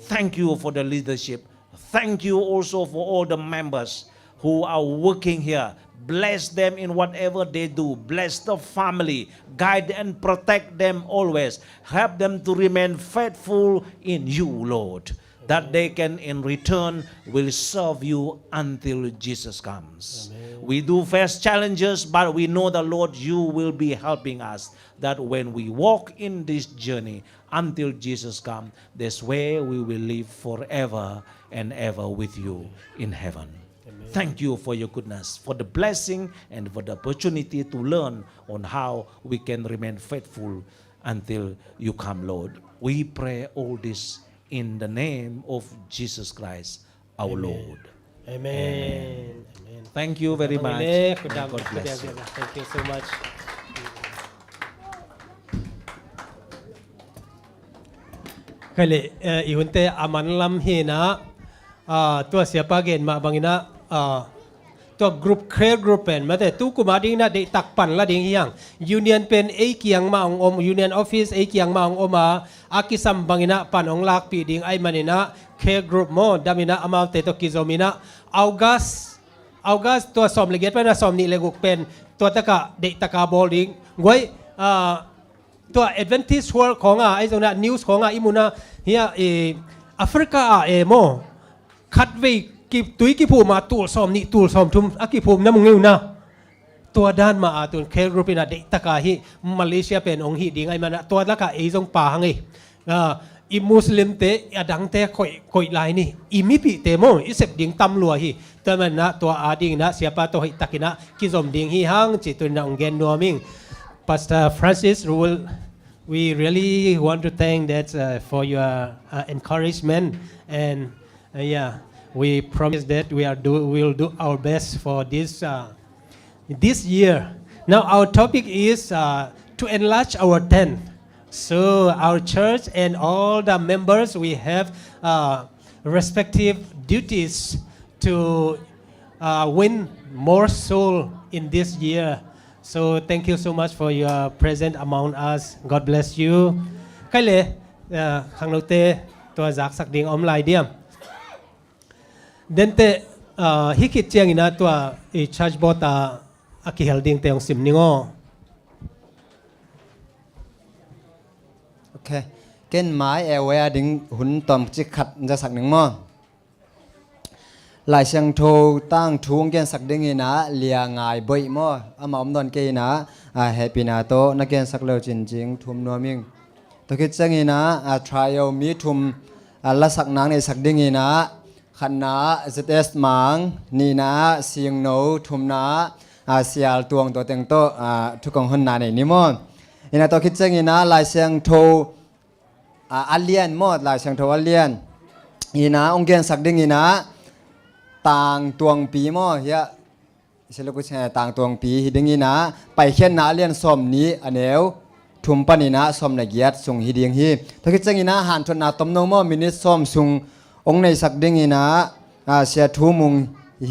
Thank you for the leadership. Thank you also for all the members who are working here. Bless them in whatever they do. Bless the family. Guide and protect them always. Help them to remain faithful in you, Lord, that they can in return will serve you until Jesus comes. Amen. We do face challenges, but we know the Lord, you will be helping us, that when we walk in this journey until Jesus comes, that's where we will live forever and ever with you in heaven. Amen. Thank you for your goodness, for the blessing and for the opportunity to learn on how we can remain faithful until you come, Lord. We pray all this in the name of Jesus Christ, our Amen. Lord. Amen. Amen. Thank you very much. Amen. And God bless you. Thank you so much. เคยเลยอีหุ่นเตอามันลำเฮนะตัวเสียปาเกนมาบางนะตัวกรุ๊ปเคร์กรุ๊ปเป็นมาแต่ตู้กูมาดิ้งนะเด็กตักปั่นละดิ้งยังยูเนียนเป็นไอเกียงมาองอมยูเนียนออฟฟิศไอเกียงมาองอมาอากิซัมบางนะปั่นองลักปีดิ้งไอมันนะเคร์กรุ๊ปโมดามินะอามาเตตกิโซมินะออกัสตัวสอมเลเกตเป็นสอมนี่เลกุกเป็นตัวตะกะเด็กตะกะบอลดิ้งไว้ตัว Adventist World ของไอ้ตรงนั้น News ของอิมุนะเฮียแอฟริกาโมคัดไว้กิบตุยกิภูมาตูลซอมนี่ตูลซอมทุมอากิภูมิน้ำมึงเงวนะตัวด้านมาตัวเครูปินาเดตะกาฮิมาเลเซียเป็นองค์ฮิดีไงมันนะตัวละกะไอ้ตรงป่าไงอิมุสลิมเตะอดังเตะคอยลายนี่อิมิปิเตโมอิเสพดิ่งตำลัวฮิแต่มันนะตัวอาดิ่งนะเสียปาตัวฮิตะกินะกิซอมดิ่งฮิฮังจิตุนองเกนนัวมิงPastor Francis, we really want to thank that for your encouragement, and we promise that we'll do our best for this year. Now our topic is to enlarge our tent. So our church and all the members, we have respective duties to win more soul in this year. So thank you so much for your presence among us. God bless you. ใครเลยข้างนอกเตตัวจากสักดิ่งอมลายเดียมเดนเตฮิกิเจียงอินะตัวชาร์จบอตาอากิเฮลดิ่งเตองสิมนิงอโอเคเกินไม้เอเวียดิ่งหุ่นตอมจิขัดจะสักหนึ่งมั้งหลายเชียงโทตั้งทุ่งเกณฑ์สักดิ่งอินะเลียงายบ่อยมั้งอามาอมดอนเกนะแฮปปี้นาโตนักเกณฑ์สักเลวจริงๆทุ่มนัวมิงตัวคิดจังอินะtrial มีทุ่มละสักนางในสักดิ่งอินะขันนาZS มังนี่นะเสียงโนทุ่มนะเสียลตวงตัวเต็งโตทุกคนหันหน้าในนิมนต์อินะตัวคิดจังอินะหลายเชียงโทอัลเลียนหมดหลายเชียงโทอัลเลียนอินะองค์เกณฑ์สักดิ่งอินะต่างตวงปีหม้อเฮียเชลกุชแห่ต่างตวงปีฮิดิงีนะไปเขียนนาเลียนสมนี้อันเอวทุมปนินะสมในเกียรติส่งฮิดิงฮีถ้าคิดจังอีนะหันทนาตมนงหม้อมินิสมส่งองในสักดิงีนะเสียทูมุง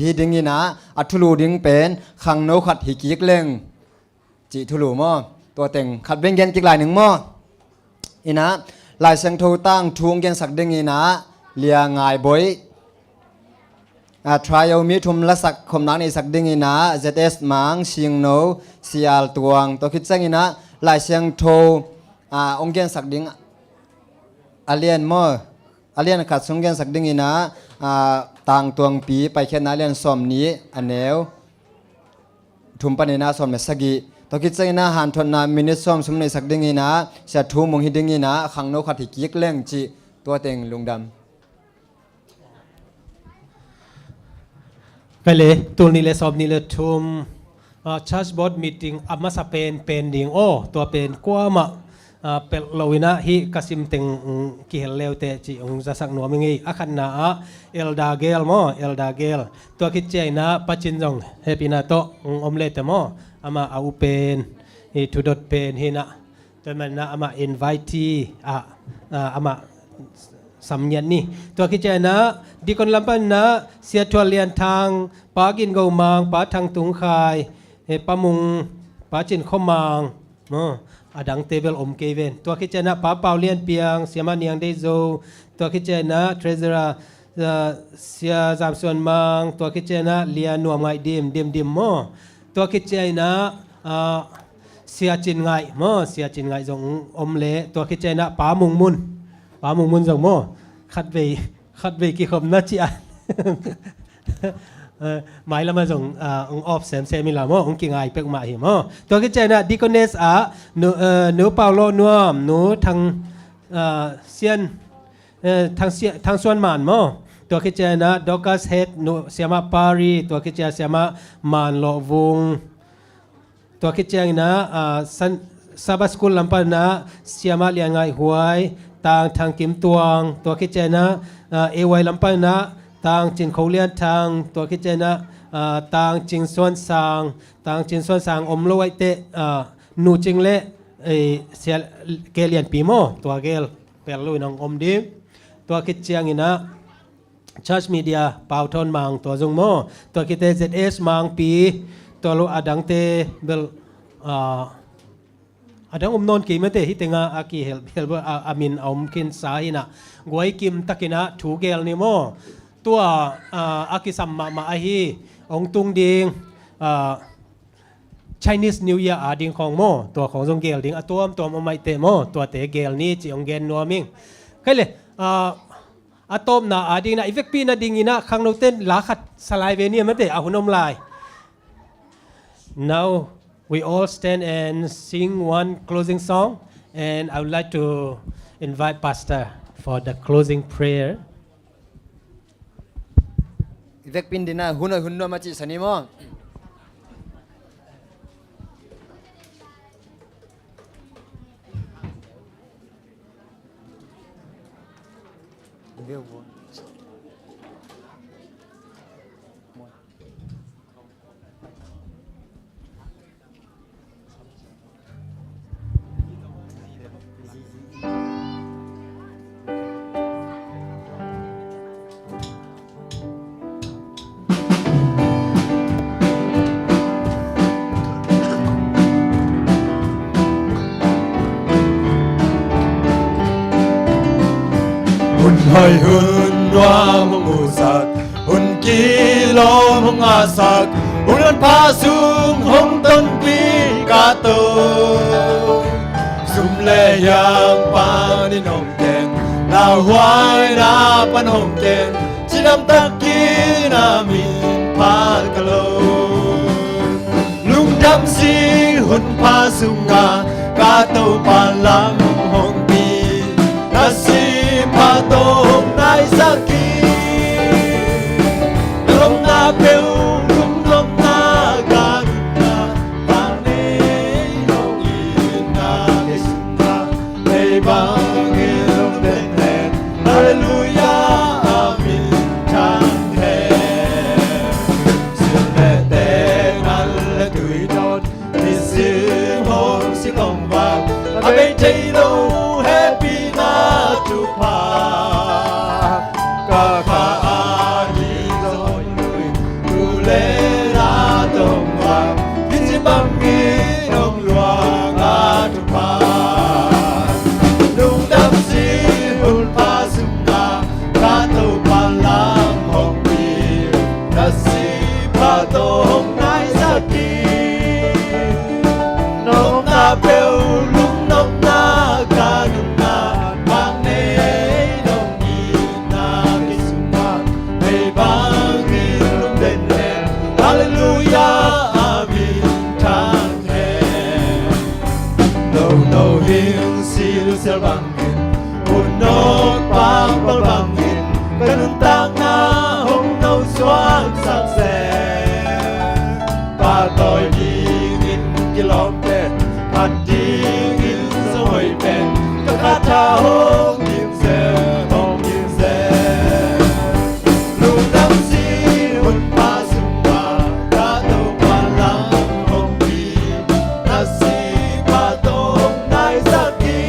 ฮิดิงีนะอัทุลูดิงเป็นขังโนขัดฮิกิกเล่งจิทุลูหม้อตัวเต็งขัดเวงเย็นจิกลายหนึ่งหม้ออีนะลายเสียงโทตั้งทวงเย็นสักดิงีนะเลียงายบอยtrial มีทุมละสักคมนังในสักดิ่งอินะ ZS มังเชียงโนเสียลตวงตัวคิดจังอินะหลายเชียงโทองเกนสักดิ่งอาเลียนมออาเลียนขัดสงเกนสักดิ่งอินะต่างตวงปีไปแค่นาเลียนสมนี้อันเนวทุมปนินะสมเมสกีตัวคิดจังอินะหันทนามินิสมสมในสักดิ่งอินะเสียทูมงฮิดิ่งอินะขังโนขัดหิกิกเล่งจีตัวเต็งลุงดำก็เลยตัวนี้เลยสอบนี้เลยทุมชาร์จบอร์ดมีติ้งอามาสเป็นดิ่งโอตัวเป็นกว่ามาเป็นลวินะฮิกสิมติงกิเฮลเลวเตจิองจะสักหนัวมิงอาคันนาเอลดาเกลมอเอลดาเกลตัวคิดเจนะปัจจินจงเฮปินาโตอมเลตมออามาเอาเป็นฮิทุดดเป็นฮินะตัวมันนะอามาอินไวทีอามาสำเนียงนี่ตัวคิดเจนะดีคนลำปันนะเสียทัวเลียนทางปากินเกามังปาทางตุงคายปามุงปาจินข้อมังอดังเตเวลอมเกเวนตัวคิดเจนะปาเปาเลียนเปียงเสียมาเนียงได้โซตัวคิดเจนะเทรเซราเสียจามส่วนมังตัวคิดเจนะเลียนัวไงดิมตัวคิดเจนะเสียจินไงเสียจินไงจงอมเละตัวคิดเจนะปามุงมุนจงคัดเวกี่คมน่าจีอันหมายละมาส่งองออฟเซมิลาองกิงไอเป็กมาหิมตัวกิจนะดิคอนเนสหนูเปาโลนัวหนูทางเซียนทางส่วนมันตัวกิจนะดอกัสเฮดหนูเสียมาปารีตัวกิจเสียมามันโลวงตัวกิจนะซาบัสกุลลำปานะเสียมาเลียงไงหวยทางกิมตวงตัวคิดเจนะเอวัยลำปานะทางจินเขาเลียนทางตัวคิดเจนะทางจิงส่วนสางอมลอยเตนูจิงเละเสียเกลียนปีโมตัวเกลเปลลุยน้องอมดิตัวคิดเจียงอินะชัชมีเดียเป่าทอนมังตัวจงโมตัวคิดเต ZS มังปีตัวลูอดังเตเบลada non ki mate hitenga aki help amin kiin sahina goi kim takina thugel ni mo tua aki samma ma ahi ong tung ding Chinese New Year ading khong mo tua khong jong gel ding tom mai te mo tua te gel ni chi ong gen no ming khaile atom na ading na effect pi na ding ina khang no ten la khat salai ve ni mate ahunom lai now we all stand and sing one closing song, and I would like to invite Pastor for the closing prayer. Ivek pindina hunno maci sanimo. hỏi hun hoa mong ngủ sạc hun kỳ lo mong ngà sạc hun ơn pha sung hong tân pi cả tô sum lệ yang pa đi nong ten na hoài na pan hong ten chỉ đam ta kia na min pa cả lô lung đam si hun pha sung ngà cả tô pa lam hong pi na si pa tô hong nai sa ki lom na peu lom na ga na pa ne no in na ke sung na nei bang ilom den hen hallelujah amin chang he sin le te nan le tui dot ni sim hong si long vang a be chei lo happy na tu pa ka ka a ni rồi người tu lê ra tông vang tin si bang nghi đông loang a tu pa nung đam si hun pa sung na ka tu pa lam hong pi na si pa to hong nai sa ki nong na peu lung nong na ka nung na bang ne nong ni na ki sung na nei bang ni lung den hen hallelujah amin tang hen no hiên si lu sel bang hin un no bang hin kanun tang na hong no xoang sak se pa toi đi in kilom te pat đi in soi pen ka ka ta hong kim se lu dam si hun pa sung ma ka to pa lam hong pi na si pa to hong nai sa ki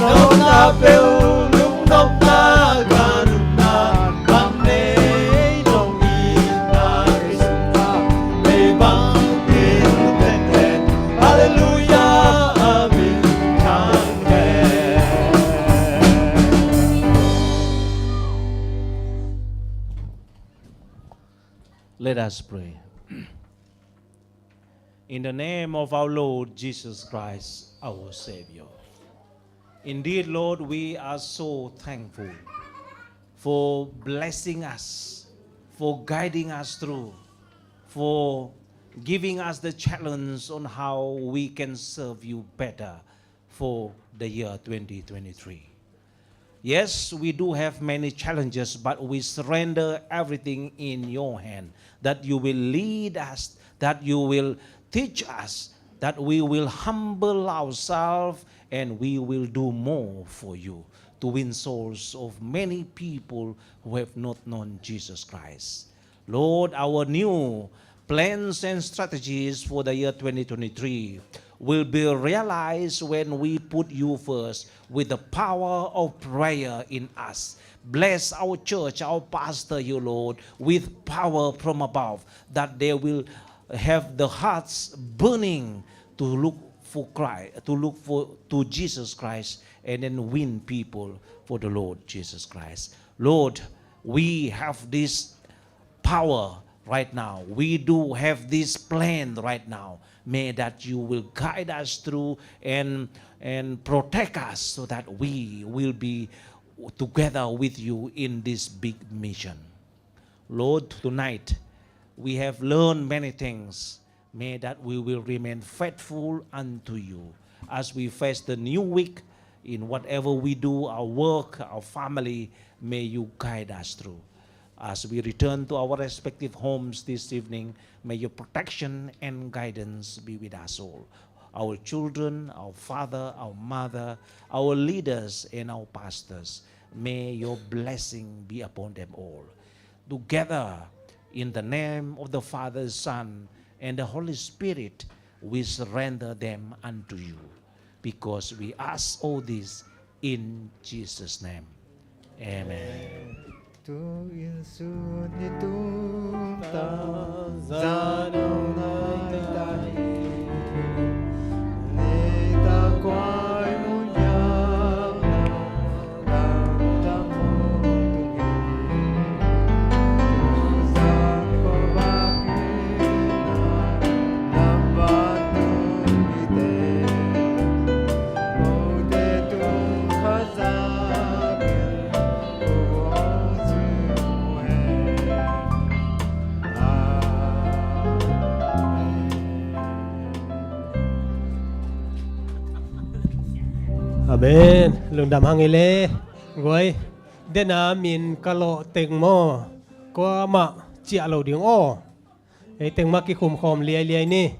no na peu lung nong na ka nung na bang ne nong in na ki sung na nei bang ki lung den hen hallelujah amin tang hen. Let us pray. In the name of our Lord Jesus Christ, our Savior. Indeed, Lord, we are so thankful for blessing us, for guiding us through, for giving us the challenge on how we can serve you better for the year 2023. Yes, we do have many challenges, but we surrender everything in your hand, that you will lead us, that you will teach us, that we will humble ourselves, and we will do more for you to win souls of many people who have not known Jesus Christ. Lord, our new plans and strategies for the year 2023 will be realized when we put you first with the power of prayer in us. Bless our church, our pastor, you Lord, with power from above, that they will have the hearts burning to look for Christ, to Jesus Christ, and then win people for the Lord Jesus Christ. Lord, we have this power right now. We do have this plan right now. May that you will guide us through and protect us so that we will be together with you in this big mission. Lord, tonight we have learned many things. May that we will remain faithful unto you as we face the new week in whatever we do, our work, our family. May you guide us through. As we return to our respective homes this evening, may your protection and guidance be with us all. Our children, our father, our mother, our leaders, and our pastors. May your blessing be upon them all. Together, in the name of the Father, Son, and the Holy Spirit, we surrender them unto you, because we ask all this in Jesus' name. Amen. Tu in sun ni tum ta zanong nai tai ni ta quay mu yang na Amen. Lung dam hangile. Goi. Dena min kalo teng mo. Ko ma chia lo ding o. Ei teng ma ki khum khom liai liai ni.